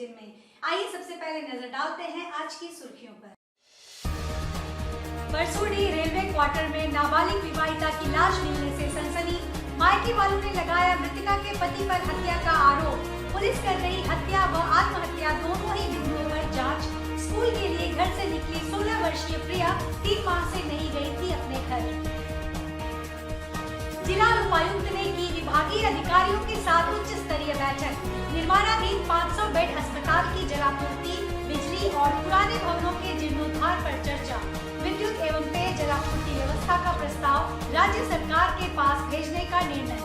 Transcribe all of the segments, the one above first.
Bulletin में। आइए सबसे पहले नजर डालते हैं आज की सुर्खियों पर। परसोडी रेलवे क्वार्टर में नाबालिग विवाहिता की लाश मिलने से सनसनी। मायके वालों ने लगाया मृतका के पति पर हत्या का आरोप। पुलिस कर रही हत्या व आत्महत्या दोनों ही बिंदुओं पर जांच। स्कूल के लिए घर से निकली 16 वर्षीय प्रिया 3 माह से नहीं गई थी अपने घर। जिला उपायुक्त ने की विभागीय अधिकारियों के साथ उच्च स्तरीय बैठक। निर्माणाधीन 500 बेड अस्पताल की जलापूर्ति, बिजली और पुराने भवनों के जीर्णोद्धार पर चर्चा। विद्युत एवं पेय जलापूर्ति व्यवस्था का प्रस्ताव राज्य सरकार के पास भेजने का निर्णय।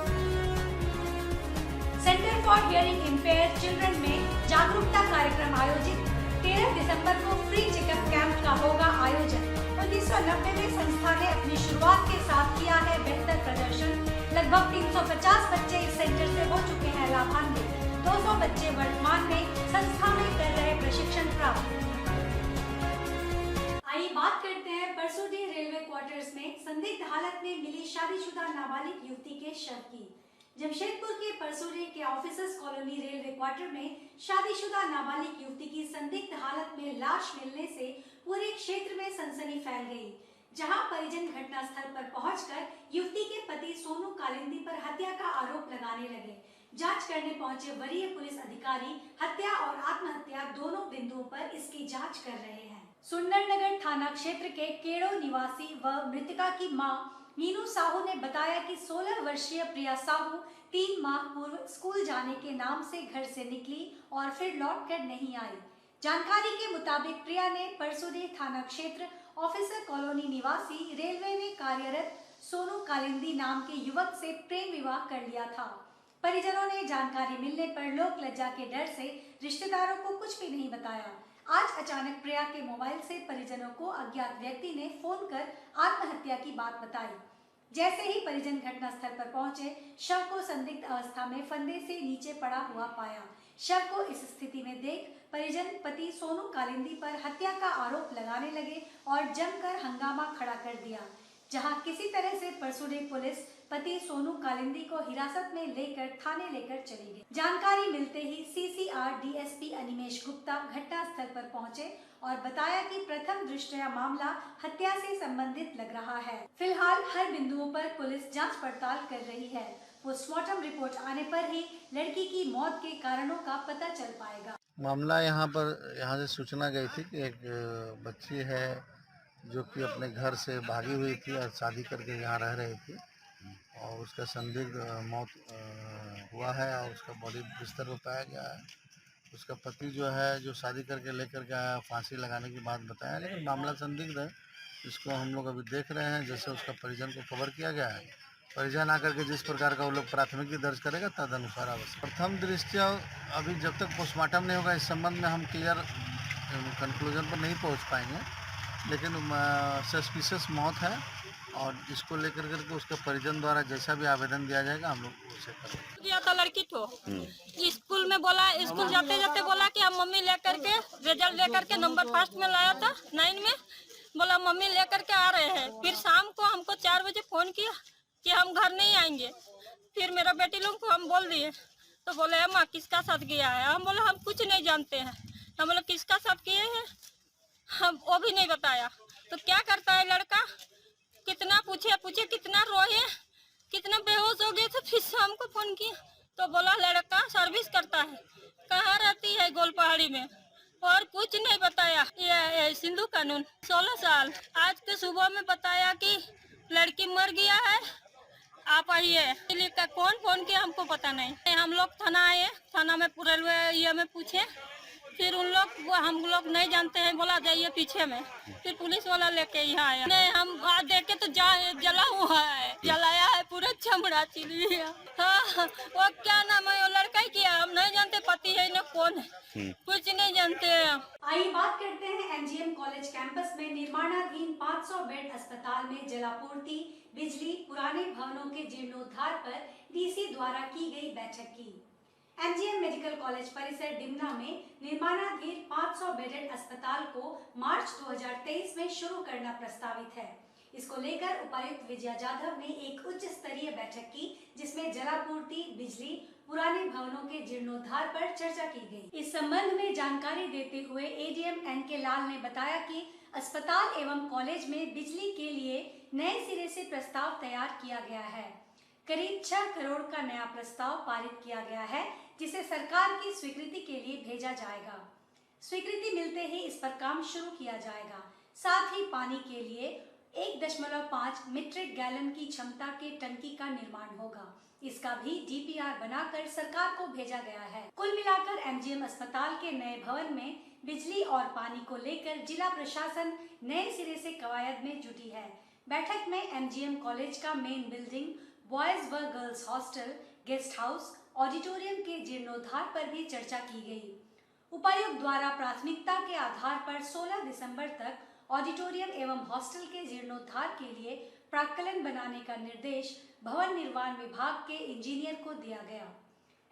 Centre for hearing impaired children में जागरूकता कार्यक्रम आयोजित। 13 दिसंबर को फ्री चेकअप कैंप का होगा आयोजन। 1990 में संस्था ने अपनी शुरुआत के साथ किया है बेहतर प्रदर्शन। लगभग 350 बच्चे इस सेंटर से हो चुके हैं लाभान्वित। 200 बच्चे वर्तमान में संस्था में कर रहे प्रशिक्षण प्राप्त। आइए बात करते हैं परसोडी रेलवे क्वार्टर्स में संदिग्ध हालत में मिली शादीशुदा नाबालिग युवती के शव की। जमशेदपुर के परसोडी के ऑफिसर्स कॉलोनी रेलवे क्वार्टर में शादीशुदा नाबालिग युवती की संदिग्ध हालत में लाश मिलने से पूरे क्षेत्र में सनसनी फैल गई। जहां परिजन घटनास्थल पर पहुंचकर युवती के पति सोनू कालिंदी पर हत्या का आरोप लगाने लगे। जांच करने पहुंचे वरीय पुलिस अधिकारी हत्या और आत्महत्या दोनों बिंदुओं पर इसकी जांच कर रहे हैं। सुंदरनगर थाना क्षेत्र के केड़ो निवासी व मृतका की मां मीनू साहू ने बताया कि 16 वर्षीय प्रिया साहू 3 माह पूर्व स्कूल जाने के नाम से घर से निकली और फिर लौटकर नहीं आई। जानकारी के मुताबिक प्रिया ने परसोडी थाना क्षेत्र ऑफिसर कॉलोनी निवासी रेलवे में कार्यरत सोनू कालिंदी नाम के युवक से प्रेम विवाह कर लिया था। परिजनों ने जानकारी मिलने पर लोक लज्जा के डर से रिश्तेदारों को कुछ भी नहीं बताया। आज अचानक प्रिया के मोबाइल से परिजनों को अज्ञात व्यक्ति ने फोन कर आत्महत्या की बात बताई। जैसे ही परिजन घटनास्थल पर पहुंचे, शव को संदिग्ध अवस्था में फंदे से नीचे पड़ा हुआ पाया। शव को इस स्थिति में देख परिजन पति सोनू कालिंदी पर हत्या का आरोप लगाने लगे और जमकर हंगामा खड़ा कर दिया। जहां किसी तरह से परसोडी पुलिस पति सोनू कालिंदी को हिरासत में लेकर थाने लेकर चली गई। जानकारी मिलते ही सीसीआर डीएसपी अनिमेश गुप्ता घटनास्थल पर पहुंचे और बताया कि प्रथम दृष्टया मामला हत्या से संबंधित लग रहा है। फिलहाल हर बिंदुओं पर पुलिस जांच पड़ताल कर रही है। पोस्टमार्टम रिपोर्ट आने पर ही लड़की की मौत के कारणों का पता चल पाएगा। मामला यहाँ से सूचना गई थी कि एक बच्ची है जो कि अपने घर से भागी हुई थी और शादी करके यहाँ रह रही थी और उसका संदिग्ध मौत हुआ है और उसका बॉडी बिस्तर पर पाया गया है। उसका पति जो है जो शादी करके लेकर के आया, फांसी लगाने की बात बताया, लेकिन मामला संदिग्ध है। इसको हम लोग अभी देख रहे हैं। जैसे उसका परिजन को खबर किया गया है, परिजन आकर के जिस प्रकार का वो लोग प्राथमिकी दर्ज करेगा तद अनुसार अवश्य। प्रथम दृष्टया अभी जब तक पोस्टमार्टम नहीं होगा इस संबंध में हम क्लियर कंक्लूजन पर नहीं पहुंच पाएंगे, लेकिन सस्पिशियस मौत है और इसको लेकर करके उसके परिजन द्वारा जैसा भी आवेदन दिया जाएगा हम लोग उसे करेंगे। दिया था लड़की को स्कूल में बोला, स्कूल जाते जाते बोला कि हम मम्मी लेकर के रिजल्ट लेकर के नंबर फर्स्ट में लाया था 9 में, बोला मम्मी लेकर के आ रहे हैं। फिर शाम को हमको 4 बजे फोन किया कि हम घर नहीं आएंगे। फिर मेरा बेटी लोग को हम बोल दिए तो बोले माँ किसका साथ गया है। हम बोले हम कुछ नहीं जानते हैं। हम बोले किसका साथ किए हैं, हम वो भी नहीं बताया। तो क्या करता है लड़का, कितना पूछे कितना रोए, कितना बेहोश हो गए। तो फिर शाम को फोन किया तो बोला लड़का सर्विस करता है, कहाँ रहती है, गोल पहाड़ी में, और कुछ नहीं बताया। ये सिंधु कानून 16 साल। आज के सुबह में बताया कि लड़की मर गया है, आप आइए। का कौन फोन किया हमको पता नहीं। हम लोग थाना आए, थाना में रेलवे ये में पूछे, फिर हम लोग नहीं जानते हैं, बोला जाइए पीछे में। फिर पुलिस वाला लेके यहाँ आया। नहीं हम देखे तो जला हुआ है, जलाया है, पूरा चमड़ा चिर लिया। हाँ, वो क्या नाम है, वो लड़का ही किया, हम नहीं जानते पति है न कौन है, कुछ नहीं जानते। आइए बात करते हैं एमजीएम कॉलेज कैंपस में निर्माणाधीन 500 बेड अस्पताल में जलापूर्ति, बिजली, पुराने भवनों के जीर्णोद्धार पर डीसी द्वारा की गई बैठक की। एमजीएम मेडिकल कॉलेज परिसर डिमना में निर्माणाधीन 500 बेडेड अस्पताल को मार्च 2023 में शुरू करना प्रस्तावित है। इसको लेकर उपायुक्त विजया जाधव ने एक उच्च स्तरीय बैठक की, जिसमें जलापूर्ति, बिजली, पुराने भवनों के जीर्णोद्धार पर चर्चा की गई। इस संबंध में जानकारी देते हुए एडीएम एनके लाल ने बताया कि अस्पताल एवं कॉलेज में बिजली के लिए नए सिरे से प्रस्ताव तैयार किया गया है। करीब 6 करोड़ का नया प्रस्ताव पारित किया गया है, जिसे सरकार की स्वीकृति के लिए भेजा जाएगा। स्वीकृति मिलते ही इस पर काम शुरू किया जाएगा। साथ ही पानी के लिए 1.5 मीट्रिक गैलन की क्षमता के टंकी का निर्माण होगा। इसका भी डीपीआर बनाकर सरकार को भेजा गया है। कुल मिलाकर एमजीएम अस्पताल के नए भवन में बिजली और पानी को लेकर जिला प्रशासन नए सिरे से कवायद में जुटी है। बैठक में एमजीएम कॉलेज का मेन बिल्डिंग, बॉयज व girls hostel, guest house, auditorium के जीर्णोद्धार पर भी चर्चा की गई। उपायुक्त द्वारा प्राथमिकता के आधार पर 16 दिसंबर तक ऑडिटोरियम एवं हॉस्टल के जीर्णोद्धार के लिए प्राक्कलन बनाने का निर्देश भवन निर्माण विभाग के इंजीनियर को दिया गया।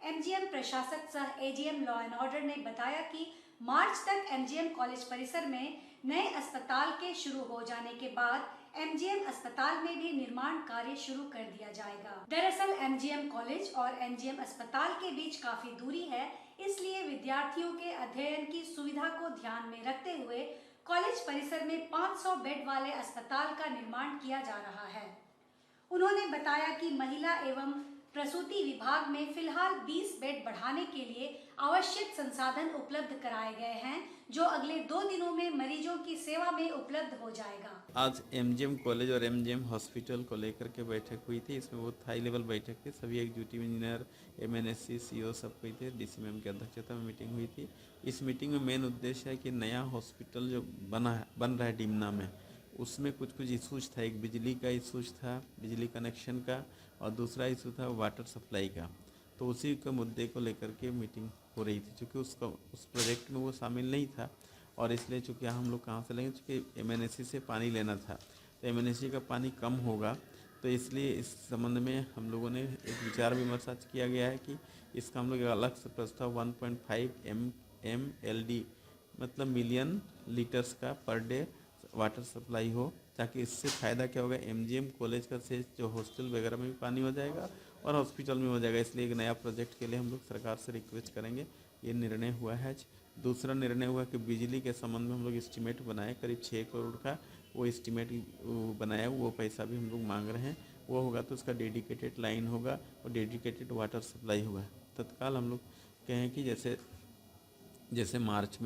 एमजीएम प्रशासक सह एडीएम लॉ एंड ऑर्डर ने बताया कि मार्च तक एमजीएम कॉलेज परिसर में नए अस्पताल के शुरू हो जाने के बाद एमजीएम अस्पताल में भी निर्माण कार्य शुरू कर दिया जाएगा। दरअसल एमजीएम कॉलेज और एमजीएम अस्पताल के बीच काफी दूरी है, इसलिए विद्यार्थियों के अध्ययन की सुविधा को ध्यान में रखते हुए कॉलेज परिसर में 500 बेड वाले अस्पताल का निर्माण किया जा रहा है। उन्होंने बताया कि महिला एवं प्रसूति विभाग में फिलहाल 20 बेड बढ़ाने के लिए आवश्यक संसाधन उपलब्ध कराए गए हैं, जो अगले 2 दिनों में मरीजों की सेवा में उपलब्ध हो जाएगा। आज एमजीएम कॉलेज और एमजीएम हॉस्पिटल को लेकर के बैठक हुई थी। इसमें बहुत हाई लेवल बैठक थी। सभी एग्जीक्यूटिव इंजीनियर, एमएनएससी, सीईओ सब हुए थे। डीसी मैम की अध्यक्षता में मीटिंग हुई थी। इस मीटिंग में मेन उद्देश्य है कि नया हॉस्पिटल जो बन रहा है डीमना में, उसमें कुछ इशूज था। एक बिजली का इशूज था, बिजली कनेक्शन का, और दूसरा इशू था वाटर सप्लाई का। तो उसी के मुद्दे को लेकर के मीटिंग हो रही थी। चूँकि उस प्रोजेक्ट में वो शामिल नहीं था, और इसलिए चूँकि हम लोग कहाँ से लेंगे, चूँकि एमएनएससी से पानी लेना था, तो एमएनएससी का पानी कम होगा, तो इसलिए इस संबंध में हम लोगों ने एक विचार विमर्श आज किया गया है कि इसका हम लोग अलग से प्रस्ताव 1.5 MLD मतलब मिलियन लीटर्स का पर डे वाटर सप्लाई हो, ताकि इससे फ़ायदा क्या होगा, एमजीएम कॉलेज का से जो हॉस्टल वगैरह में भी पानी हो जाएगा और हॉस्पिटल में हो जाएगा। इसलिए एक नया प्रोजेक्ट के लिए हम लोग सरकार से रिक्वेस्ट करेंगे। ये निर्णय हुआ है। दूसरा निर्णय हुआ कि बिजली के संबंध में हम लोग एस्टीमेट बनाए करीब 6 करोड़ का, वो एस्टीमेट बनाया, वो पैसा भी हम लोग मांग रहे हैं। वो होगा तो उसका डेडिकेटेड लाइन होगा और डेडिकेटेड वाटर सप्लाई होगा। तत्काल हम लोग कहें कि जैसे मार्च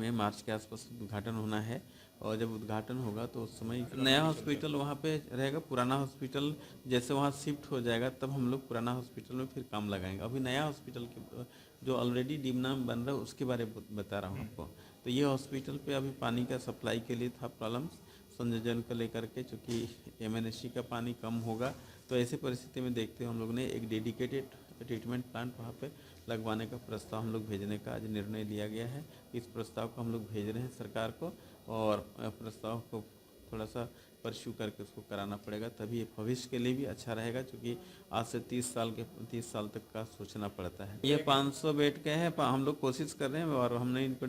के आसपास उद्घाटन होना है, और जब उद्घाटन होगा तो उस समय नया हॉस्पिटल वहाँ पे रहेगा। पुराना हॉस्पिटल जैसे वहाँ शिफ्ट हो जाएगा, तब हम लोग पुराना हॉस्पिटल में फिर काम लगाएंगे। अभी नया हॉस्पिटल के जो ऑलरेडी डीमना में बन रहा है उसके बारे में बता रहा हूँ आपको। तो ये हॉस्पिटल पे अभी पानी का सप्लाई के लिए था प्रॉब्लम्स संयोजन को लेकर के, चूँकि एमएनएससी का पानी कम होगा, तो ऐसी परिस्थिति में देखते हुए हम लोग ने एक डेडिकेटेड ट्रीटमेंट प्लांट वहाँ पे लगवाने का प्रस्ताव हम लोग भेजने का आज निर्णय लिया गया है। इस प्रस्ताव को हम लोग भेज रहे हैं सरकार को, और प्रस्ताव को थोड़ा सा परस्यू करके उसको कराना पड़ेगा, तभी ये भविष्य के लिए भी अच्छा रहेगा। क्योंकि आज से 30 साल तक का सोचना पड़ता है। ये 500 बेड का है। हम लोग कोशिश कर रहे हैं, और हमने इनको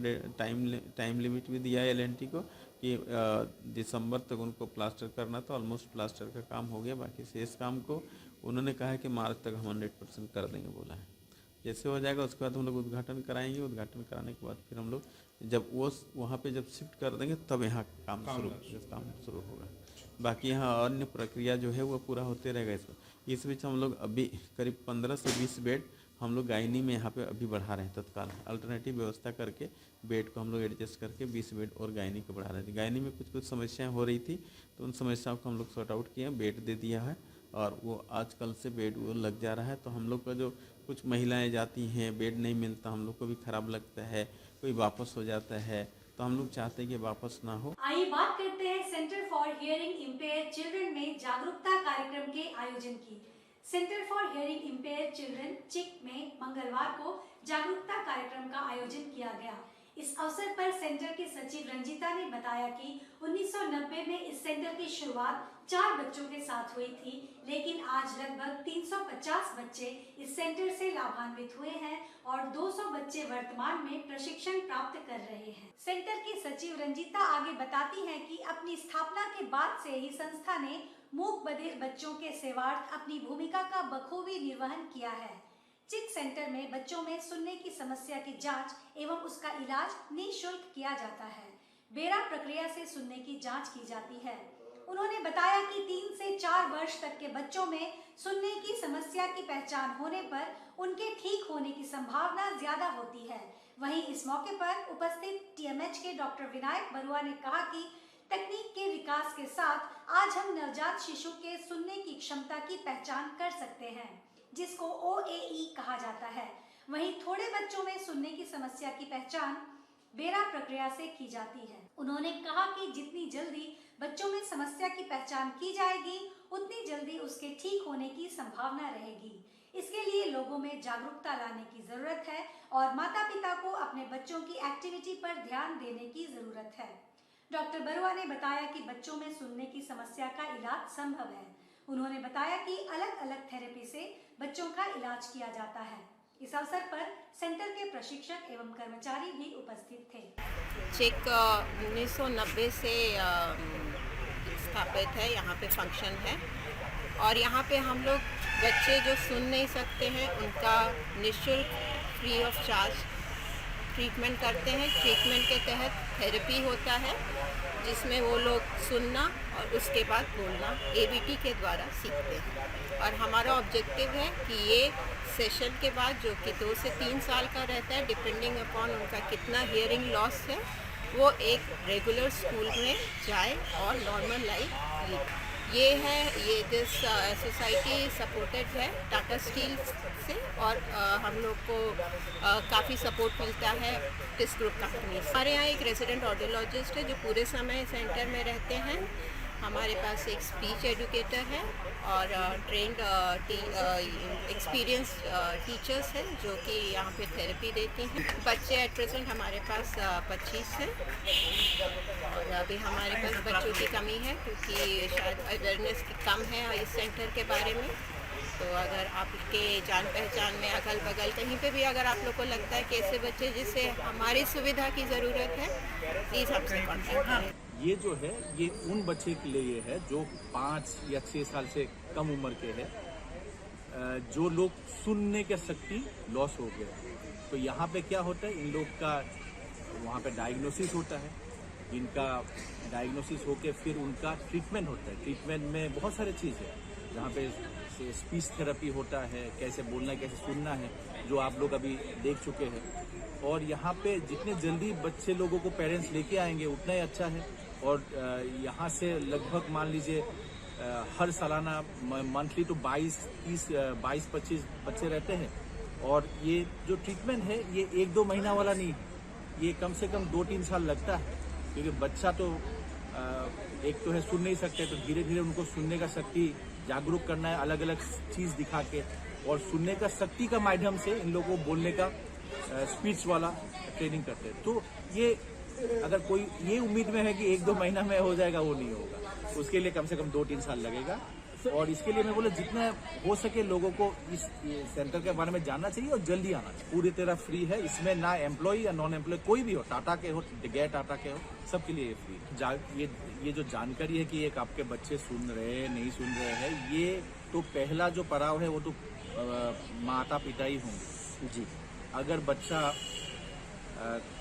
टाइम लिमिट भी दिया है एलएनटी को कि दिसंबर तक उनको प्लास्टर करना था। ऑलमोस्ट प्लास्टर का काम हो गया, बाकी शेष काम को उन्होंने कहा है कि मार्च तक हम 100% कर देंगे बोला है। जैसे हो जाएगा उसके बाद हम लोग उद्घाटन कराएंगे। उद्घाटन कराने के बाद फिर हम लोग जब वो वहाँ पे जब शिफ्ट कर देंगे, तब यहाँ काम शुरू होगा। बाकी यहाँ अन्य प्रक्रिया जो है वो पूरा होते रहेगा। इस बीच हम लोग अभी करीब 15 से 20 बेड हम लोग गायनी में यहाँ पे अभी बढ़ा रहे हैं। तत्काल अल्टरनेटिव व्यवस्था करके बेड को हम लोग एडजस्ट करके 20 बेड और गायनी को बढ़ा रहे थे। गायनी में कुछ समस्याएं हो रही थी, तो उन समस्याओं को हम लोग सॉर्ट आउट किए, बेड दे दिया है, और वो आजकल से बेड वो लग जा रहा है। तो हम लोग का जो कुछ महिलाएं जाती हैं, बेड नहीं मिलता, हम लोग को भी खराब लगता है, कोई वापस हो जाता है, तो हम लोग चाहते हैं कि वापस ना हो। आइए बात करते हैं centre for hearing empire children में जागरूकता कार्यक्रम के आयोजन की। Centre for hearing empire children चिक में मंगलवार को जागरूकता कार्यक्रम का आयोजन किया गया। इस अवसर पर सेंटर के सचिव रंजिता ने बताया कि 1990 में इस सेंटर की शुरुआत 4 बच्चों के साथ हुई थी, लेकिन आज लगभग 350 बच्चे इस सेंटर से लाभान्वित हुए हैं और 200 बच्चे वर्तमान में प्रशिक्षण प्राप्त कर रहे हैं। सेंटर की सचिव रंजिता आगे बताती हैं कि अपनी स्थापना के बाद से ही संस्था ने मूक बधिर बच्चों के सेवार्थ अपनी भूमिका का बखूबी निर्वहन किया है। चिक सेंटर में बच्चों में सुनने की समस्या की जांच एवं उसका इलाज निःशुल्क किया जाता है। बेरा प्रक्रिया से सुनने की जांच की जाती है। उन्होंने बताया कि 3 से 4 वर्ष तक के बच्चों में सुनने की समस्या की पहचान होने पर उनके ठीक होने की संभावना ज्यादा होती है। वहीं इस मौके पर उपस्थित टीएमएच के डॉक्टर विनायक बरुआ ने कहा कि तकनीक के विकास के साथ आज हम नवजात शिशु के सुनने की क्षमता की पहचान कर सकते हैं, जिसको OAE कहा जाता है। वहीं थोड़े बच्चों में सुनने की समस्या की पहचान बेरा प्रक्रिया से की जाती है। उन्होंने कहा कि जितनी जल्दी बच्चों में समस्या की पहचान की जाएगी, उतनी जल्दी उसके ठीक होने की संभावना रहेगी। इसके लिए लोगों में जागरूकता लाने की जरूरत है और माता पिता को अपने बच्चों की एक्टिविटी पर ध्यान देने की जरूरत है। डॉक्टर बरुआ ने बताया कि बच्चों में सुनने की समस्या का इलाज संभव है। उन्होंने बताया कि अलग अलग थेरेपी से बच्चों का इलाज किया जाता है। इस अवसर पर सेंटर के प्रशिक्षक एवं कर्मचारी भी उपस्थित थे। चिक 1990 से स्थापित है, यहाँ पे फंक्शन है और यहाँ पे हम लोग बच्चे जो सुन नहीं सकते हैं उनका निःशुल्क फ्री ऑफ चार्ज ट्रीटमेंट करते हैं। ट्रीटमेंट के तहत थेरेपी होता है जिसमें वो लोग सुनना और उसके बाद बोलना ABT के द्वारा सीखते हैं। और हमारा ऑब्जेक्टिव है कि ये सेशन के बाद जो कि 2 से 3 साल का रहता है, डिपेंडिंग अपॉन उनका कितना हियरिंग लॉस है, वो एक रेगुलर स्कूल में जाए और नॉर्मल लाइफ लीड। ये दिस सोसाइटी सपोर्टेड है टाटा स्टील से और हम लोग को काफ़ी सपोर्ट मिलता है इस ग्रुप कंपनी से। हमारे यहाँ एक रेजिडेंट ऑडियोलॉजिस्ट है जो पूरे समय सेंटर में रहते हैं। हमारे पास एक स्पीच एजुकेटर है और ट्रेंड एक्सपीरियंस टीचर्स हैं जो कि यहाँ पे थेरेपी देती हैं। बच्चे एट प्रेजेंट हमारे पास 25 हैं और अभी हमारे पास बच्चों की कमी है क्योंकि शायद अवेयरनेस कम है इस सेंटर के बारे में। तो अगर आपके जान पहचान में अगल बगल कहीं पे भी अगर आप लोग को लगता है कि ऐसे बच्चे जिससे हमारी सुविधा की ज़रूरत है, प्लीज़ हमसे कॉन्टैक्ट करें। ये जो है ये उन बच्चे के लिए है जो 5 या 6 साल से कम उम्र के हैं, जो लोग सुनने के शक्ति लॉस हो गए। तो यहाँ पे क्या होता है, इन लोग का वहाँ पे डायग्नोसिस होता है। इनका डायग्नोसिस होके फिर उनका ट्रीटमेंट होता है। ट्रीटमेंट में बहुत सारे चीज़ है जहाँ पे स्पीच थेरेपी होता है, कैसे बोलना है, कैसे सुनना है, जो आप लोग अभी देख चुके हैं। और यहाँ पे जितने जल्दी बच्चे लोगों को पेरेंट्स लेके आएंगे उतना ही अच्छा है। और यहाँ से लगभग मान लीजिए हर सालाना मंथली तो 22-25 बच्चे रहते हैं। और ये जो ट्रीटमेंट है ये 1-2 महीना वाला नहीं है, ये कम से कम 2-3 साल लगता है। क्योंकि बच्चा तो एक तो है सुन नहीं सकते, तो धीरे धीरे उनको सुनने का शक्ति जागरूक करना है, अलग अलग चीज़ दिखा के। और सुनने का शक्ति का माध्यम से इन लोगों को बोलने का स्पीच वाला ट्रेनिंग करते हैं। तो ये अगर कोई ये उम्मीद में है कि 1-2 महीना में हो जाएगा, वो नहीं होगा। उसके लिए कम से कम 2-3 साल लगेगा। और इसके लिए मैं बोला जितना हो सके लोगों को इस सेंटर के बारे में जानना चाहिए और जल्दी आना चाहिए। पूरी तरह फ्री है, इसमें ना एम्प्लॉय या नॉन एम्प्लॉय कोई भी हो, टाटा के हो, गैर टाटा के हो, सबके लिए फ्री। ये जो जानकारी है कि एक आपके बच्चे सुन रहे हैं नहीं सुन रहे हैं, ये तो पहला जो पड़ाव है वो तो माता पिता ही होंगे जी। अगर बच्चा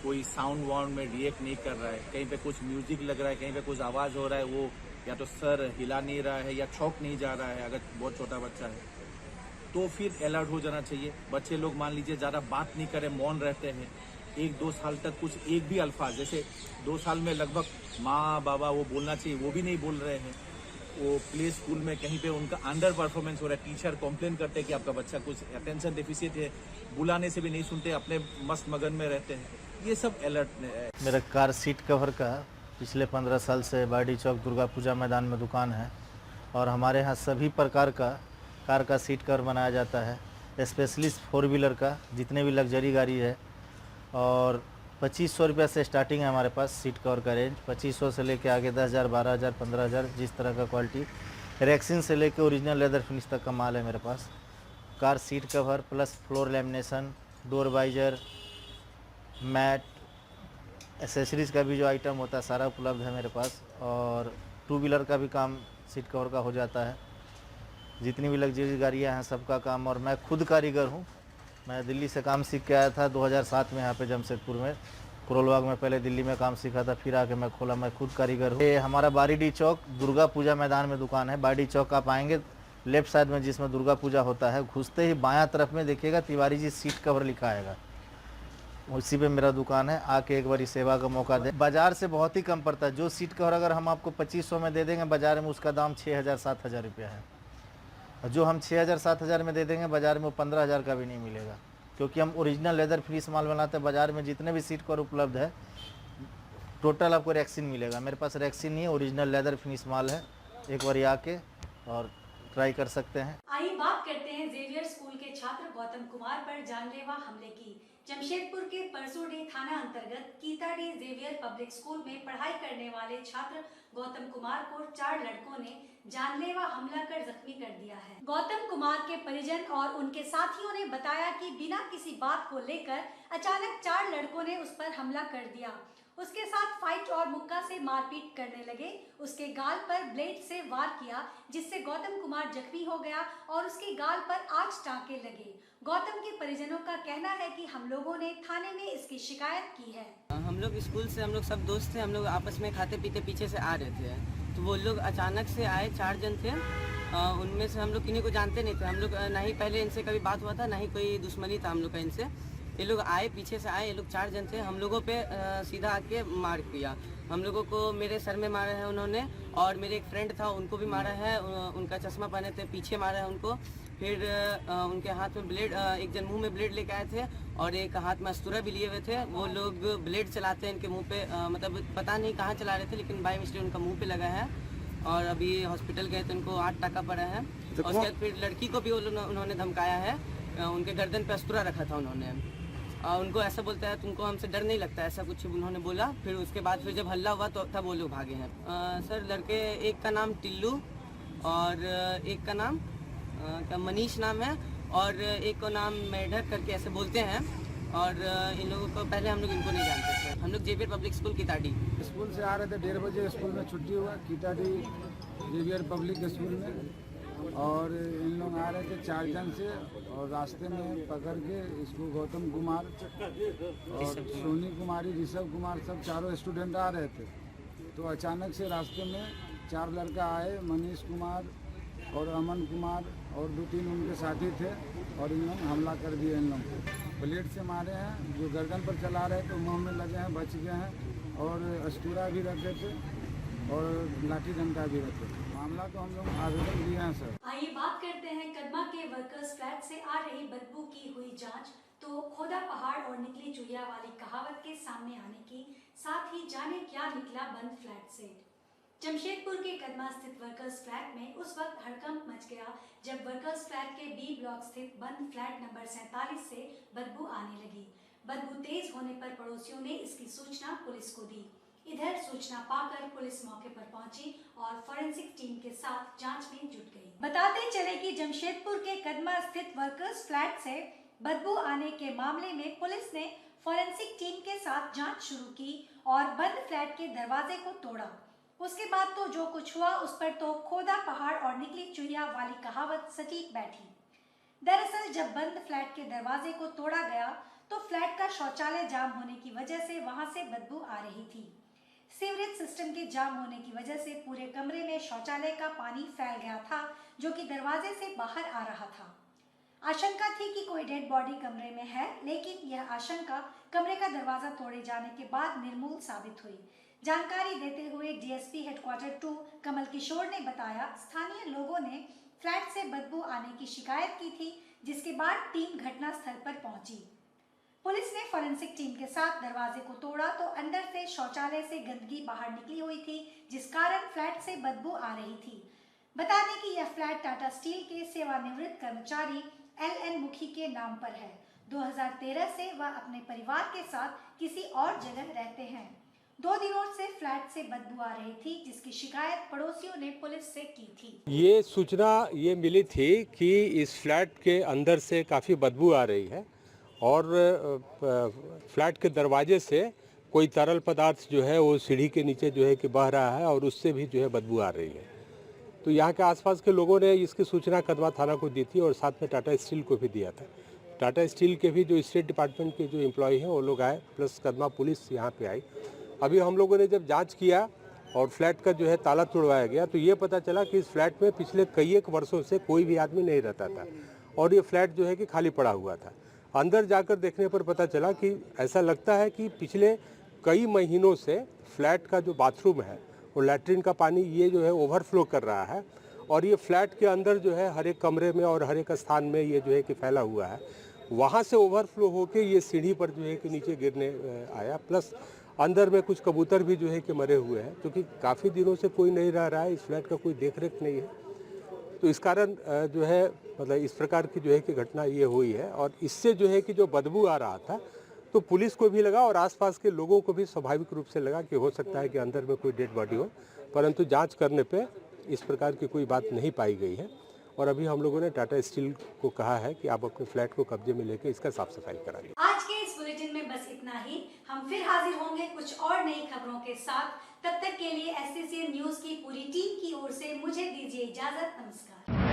कोई साउंड वाउंड में रिएक्ट नहीं कर रहा है, कहीं पे कुछ म्यूजिक लग रहा है, कहीं पे कुछ आवाज़ हो रहा है, वो या तो सर हिला नहीं रहा है या चौंक नहीं जा रहा है, अगर बहुत छोटा बच्चा है तो फिर अलर्ट हो जाना चाहिए। बच्चे लोग मान लीजिए ज़्यादा बात नहीं करें, मौन रहते हैं 1-2 साल तक, कुछ एक भी अल्फाज जैसे 2 साल में लगभग माँ बाबा वो बोलना चाहिए वो भी नहीं बोल रहे हैं। वो प्ले स्कूल में कहीं पे उनका अंडर परफॉर्मेंस हो रहा है, टीचर कंप्लेन करते हैं कि आपका बच्चा कुछ अटेंशन डेफिशिएंट है, बुलाने से भी नहीं सुनते, अपने मस्त मगन में रहते हैं। ये सब अलर्ट है। मेरा कार सीट कवर का पिछले 15 साल से बाडी चौक दुर्गा पूजा मैदान में दुकान है और हमारे यहाँ सभी प्रकार का कार का सीट कवर बनाया जाता है, स्पेशली 4 व्हीलर का, जितने भी लग्जरी गाड़ी है। और 2500 रुपये से स्टार्टिंग है हमारे पास सीट कवर का रेंज। 2500 से लेके आगे 10,000, 12,000, 15,000, जिस तरह का क्वालिटी, रेक्सिन से लेके ओरिजिनल लेदर फिनिश तक का माल है मेरे पास। Car seat cover plus floor lamination, door visor, mat, accessories का भी जो आइटम होता है सारा उपलब्ध है मेरे पास। और 2 व्हीलर का भी काम सीट कवर का हो जाता है। जितनी भी लग्जरी गाड़ियाँ हैं सबका काम, और मैं खुद कारीगर हूँ, मैं दिल्ली से काम सीख के आया था 2007 में यहाँ पे जमशेदपुर में कुरोलबाग में। पहले दिल्ली में काम सीखा था, फिर आके मैं खोला। मैं खुद कारीगर हूँ। ये हमारा बारीडी चौक दुर्गा पूजा मैदान में दुकान है। बारीडी चौक आप आएंगे लेफ्ट साइड में जिसमें दुर्गा पूजा होता है, घुसते ही बायां तरफ में देखिएगा तिवारी जी सीट कवर लिखा आएगा, उसी पे मेरा दुकान है। आके एक बार सेवा का मौका दे। बाजार से बहुत ही कम पड़ता है। जो सीट कवर अगर हम आपको 2500 में दे देंगे, बाजार में उसका दाम 6000-7000 रुपया है। और जो हम 6000-7000 में दे देंगे, बाजार में वो 15000 का भी नहीं मिलेगा, क्योंकि हम ओरिजिनल लेदर फिनिश माल बनाते हैं। बाजार में जितने भी सीट कवर उपलब्ध है टोटल आपको रैक्सीन मिलेगा। मेरे पास रैक्सीन नहीं है, ओरिजिनल लेदर फिनिश माल है। एक बार आके और ट्राई कर सकते हैं। आइए बात करते हैं जेवियर स्कूल के छात्र गौतम कुमार पर जानलेवा हमले की। जमशेदपुर के परसोडी थाना अंतर्गत कीताडी जेवियर पब्लिक स्कूल में पढ़ाई करने वाले छात्र गौतम कुमार को 4 लड़कों ने जानलेवा हमला कर जख्मी कर दिया है। गौतम कुमार के परिजन और उनके साथियों ने बताया कि बिना किसी बात को लेकर अचानक 4 लड़कों ने उस पर हमला कर दिया। उसके साथ फाइट और मुक्का से मारपीट करने लगे। उसके गाल पर ब्लेड से वार किया, जिससे गौतम कुमार जख्मी हो गया और उसके गाल पर 8 टांके लगे। गौतम के परिजनों का कहना है कि हम लोगों ने थाने में इसकी शिकायत की है। हम लोग स्कूल से हम लोग सब दोस्त थे, हम लोग आपस में खाते पीते पीछे से आ रहे थे, तो वो लोग अचानक से आए। 4 जन थे, उनमें से हम लोग किन्हीं को जानते नहीं थे। हम लोग ना ही पहले इनसे कभी बात हुआ था, ना ही कोई दुश्मनी था हम लोग का इनसे। ये लोग आए, पीछे से आए, ये लोग 4 जन थे। हम लोगों पे सीधा आके मार किया। हम लोगों को मेरे सर में मारा है उन्होंने, और मेरे एक फ्रेंड था उनको भी मारा है। उनका चश्मा पहने थे, पीछे मारा है उनको। फिर उनके हाथ में ब्लेड, एक जन मुंह में ब्लेड लेके आए थे और एक हाथ में अस्तूरा भी लिए हुए थे। वो लोग ब्लेड चलाते हैं इनके मुंह पे, मतलब पता नहीं कहाँ चला रहे थे, लेकिन बाय मिस्टेक उनका मुंह पे लगा है। और अभी हॉस्पिटल गए तो उनको 8 टाका पड़ा है। और उसके बाद फिर लड़की को भी उन्होंने धमकाया है। उनके गर्दन पे अस्तूरा रखा था उन्होंने। उनको ऐसा बोलता है तुमको हमसे डर नहीं लगता, ऐसा कुछ उन्होंने बोला। फिर उसके बाद फिर जब हल्ला हुआ तो तब वो लोग भागे हैं। सर लड़के, एक का नाम टिल्लू और एक का नाम मनीष नाम है, और एक का नाम मेढक करके ऐसे बोलते हैं। और इन लोगों को पहले हम लोग इनको नहीं जानते थे। हम लोग जेवियर पब्लिक स्कूल कीताडी स्कूल से आ रहे थे, 1:30 बजे स्कूल में छुट्टी हुआ कीताडी जेवियर पब्लिक स्कूल में। और इन लोग आ रहे थे 4 जन से, और रास्ते में पकड़ के इसको गौतम कुमार और सोनी कुमारी, ऋषभ कुमार, सब चारों स्टूडेंट आ रहे थे। तो अचानक से रास्ते में 4 लड़का आए, मनीष कुमार और अमन कुमार और 2-3 उनके साथी थे, और इन लोग हमला कर दिए। इन लोग को ब्लेड से मारे हैं, जो गर्दन पर चला रहे तो मुँह में लगे हैं, बच गए हैं। और अस्तूरा भी रखे थे और लाठी डंडा भी रखे थे। मामला तो हम लोग आवेदन दिए हैं सर। आइए बात करते हैं कदमा के वर्कर्स फ्लैट से आ रही बदबू की हुई जांच। तो खोदा पहाड़ और निकली चुहिया वाली कहावत के सामने आने की, साथ ही जाने क्या निकला बंद फ्लैट से। जमशेदपुर के कदमा स्थित वर्कर्स फ्लैट में उस वक्त हड़कंप मच गया जब वर्कर्स फ्लैट के बी ब्लॉक स्थित बंद फ्लैट नंबर 47 से बदबू आने लगी। बदबू तेज होने पर पड़ोसियों ने इसकी सूचना पुलिस को दी। इधर सूचना पाकर पुलिस मौके पर पहुंची और फॉरेंसिक टीम के साथ जांच में जुट गई। बताते चले कि जमशेदपुर के कदमा स्थित वर्कर्स फ्लैट से बदबू आने के मामले में पुलिस ने फॉरेंसिक टीम के साथ जांच शुरू की और बंद फ्लैट के दरवाजे को तोड़ा। उसके बाद तो जो कुछ हुआ उस पर तो खोदा पहाड़ और निकली चुहिया वाली कहावत सटीक बैठी। दरअसल जब बंद फ्लैट के दरवाजे को तोड़ा गया तो फ्लैट का शौचालय जाम होने की वजह से वहां से बदबू आ रही थी। सीवरेज सिस्टम के जाम होने की वजह से पूरे कमरे में शौचालय का पानी फैल गया था, जो कि दरवाजे से बाहर आ रहा था। आशंका थी कि कोई डेड बॉडी कमरे में है, लेकिन यह आशंका कमरे का दरवाजा तोड़े जाने के बाद निर्मूल साबित हुई। जानकारी देते हुए डीएसपी हेडक्वार्टर 2 कमल किशोर ने बताया, स्थानीय लोगों ने फ्लैट से बदबू आने की शिकायत की थी, जिसके बाद टीम घटनास्थल पर पहुंची। पुलिस ने फॉरेंसिक टीम के साथ दरवाजे को तोड़ा तो अंदर से शौचालय से गंदगी बाहर निकली हुई थी, जिस कारण फ्लैट से बदबू आ रही थी। बता दें कि यह फ्लैट टाटा स्टील के सेवानिवृत्त कर्मचारी LN मुखी के नाम पर है। 2013 से वह अपने परिवार के साथ किसी और जगह रहते हैं। 2 दिनों से फ्लैट से बदबू आ रही थी, जिसकी शिकायत पड़ोसियों ने पुलिस से की थी। ये सूचना ये मिली थी कि इस फ्लैट के अंदर से काफ़ी बदबू आ रही है और फ्लैट के दरवाजे से कोई तरल पदार्थ जो है वो सीढ़ी के नीचे जो है कि बह रहा है और उससे भी जो है बदबू आ रही है। तो यहाँ के आसपास के लोगों ने इसकी सूचना कदमा थाना को दी थी और साथ में टाटा स्टील को भी दिया था। टाटा स्टील के भी जो स्टेट डिपार्टमेंट के जो एम्प्लॉय हैं वो लोग आए, प्लस कदमा पुलिस यहाँ पे आई। अभी हम लोगों ने जब जांच किया और फ्लैट का जो है ताला तोड़वाया गया तो ये पता चला कि इस फ्लैट में पिछले कई एक वर्षों से कोई भी आदमी नहीं रहता था और ये फ्लैट जो है कि खाली पड़ा हुआ था। अंदर जाकर देखने पर पता चला कि ऐसा लगता है कि पिछले कई महीनों से फ्लैट का जो बाथरूम है और लैट्रिन का पानी ये जो है ओवरफ्लो कर रहा है और ये फ्लैट के अंदर जो है हर एक कमरे में और हर एक स्थान में ये जो है कि फैला हुआ है। वहाँ से ओवरफ्लो होके ये सीढ़ी पर जो है कि नीचे गिरने आया। प्लस अंदर में कुछ कबूतर भी जो है कि मरे हुए हैं, क्योंकि काफ़ी दिनों से कोई नहीं रह रहा है, इस फ्लैट का कोई देख रेख नहीं है। तो इस कारण जो है मतलब इस प्रकार की जो है कि घटना ये हुई है और इससे जो है कि जो बदबू आ रहा था तो पुलिस को भी लगा और आसपास के लोगों को भी स्वाभाविक रूप से लगा कि हो सकता है कि अंदर में कोई डेड बॉडी हो, परंतु जांच करने पे इस प्रकार की कोई बात नहीं पाई गई है। और अभी हम लोगों ने टाटा स्टील को कहा है कि आप अपने फ्लैट को कब्जे में लेकर इसका साफ सफाई कराइए। आज के इस बुलेटिन में बस इतना ही। हम फिर हाजिर होंगे कुछ और नई खबरों के साथ। तब तक के लिए SCCN न्यूज की पूरी टीम की ओर से मुझे दीजिए इजाजत। नमस्कार।